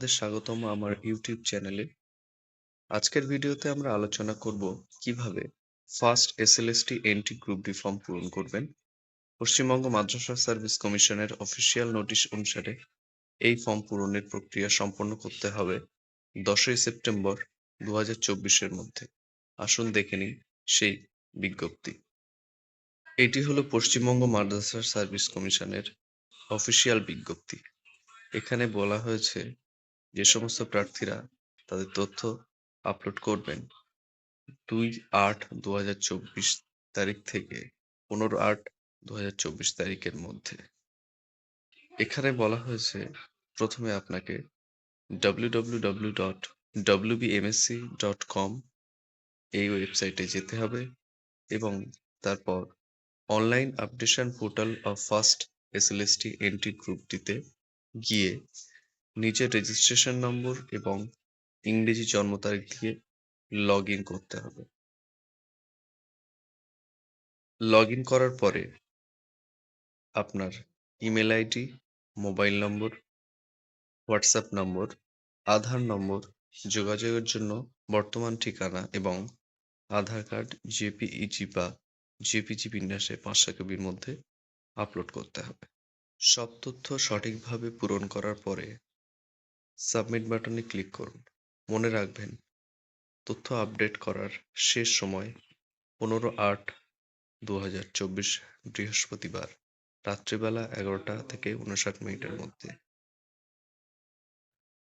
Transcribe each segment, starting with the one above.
আপনাদের স্বাগতম আমার ইউটিউব চ্যানেলে। আজকের ভিডিওতে আমরা আলোচনা করব কিভাবে first SLST entry group D form পূরণ করবেন। পশ্চিমবঙ্গ মাদ্রাসা সার্ভিস কমিশনের অফিসিয়াল নোটিশ অনুসারে এই ফর্ম পূরণের প্রক্রিয়া সম্পন্ন করতে হবে 10ই সেপ্টেম্বর 2024-এর মধ্যে। আসুন দেখে নিই সেই বিজ্ঞপ্তি। এটি হলো পশ্চিমবঙ্গ মাদ্রাসা সার্ভিস কমিশনের অফিসিয়াল বিজ্ঞপ্তি। এখানে বলা হয়েছে যে সমস্ত প্রার্থীরা তাদের তথ্য আপলোড করবেন 2/8/2024 তারিখ থেকে 15/8/2024 তারিখের মধ্যে। এখানে বলা হয়েছে প্রথমে আপনাকে www.wbmsc.com এই ওয়েবসাইটে যেতে হবে এবং তারপর online updation portal of first SLST entry গ্রুপটিতে গিয়ে নিজের রেজিস্ট্রেশন নম্বর এবং ইংরেজি জন্ম তারিখ দিয়ে লগ ইন করতে হবে। লগ ইন করার পরে আপনার email ID, mobile number, WhatsApp number, Aadhaar number, যোগাযোগের জন্য বর্তমান ঠিকানা এবং আধার কার্ড জেপিইজি বা জেপিজি বিন্যাসে 500 কেবির মধ্যে আপলোড করতে হবে। সব তথ্য সঠিকভাবে পূরণ করার পরে সাবমিট বাটনে ক্লিক করুন। মনে রাখবেন, তথ্য আপডেট করার শেষ সময় 15/8/2024 বৃহস্পতিবার রাত্রিবেলা 11টা থেকে 59 মিনিটের মধ্যে।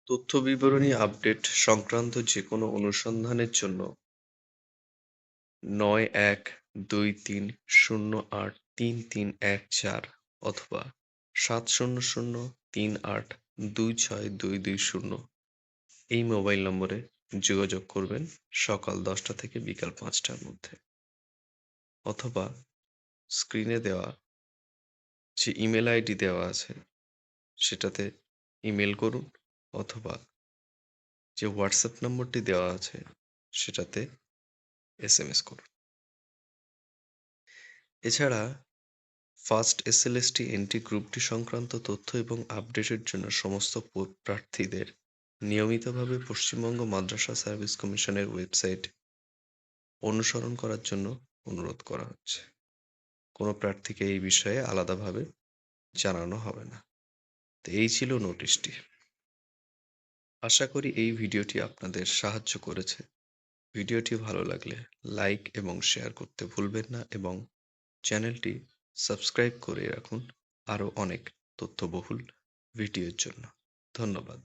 তথ্য বিবরণী আপডেট সংক্রান্ত যে কোনো অনুসন্ধানের জন্য 9123083314 অথবা 7003826220 এই মোবাইল নম্বরে যোগাযোগ করবেন সকাল 10টা থেকে বিকাল 5টার মধ্যে, অথবা স্ক্রিনে দেওয়া যে ইমেল আইডি দেওয়া আছে সেটাতে ইমেল করুন, অথবা যে হোয়াটসঅ্যাপ নম্বরটি দেওয়া আছে সেটাতে এসএমএস করুন। এছাড়া ফার্স্ট এসএলএসটি এন্ট্রি গ্রুপটি সংক্রান্ত তথ্য এবং আপডেটের জন্য সমস্ত প্রার্থীদের নিয়মিতভাবে পশ্চিমবঙ্গ মাদ্রাসা সার্ভিস কমিশনের ওয়েবসাইট অনুসরণ করার জন্য অনুরোধ করা হচ্ছে। কোনো প্রার্থীকে এই বিষয়ে আলাদাভাবে জানানো হবে না। তো এই ছিল নোটিশটি। আশা করি এই ভিডিওটি আপনাদের সাহায্য করেছে। ভিডিওটি ভালো লাগলে লাইক এবং শেয়ার করতে ভুলবেন না এবং চ্যানেলটি সাবস্ক্রাইব করে রাখুন আরও অনেক তথ্যবহুল ভিডিওর জন্য। ধন্যবাদ।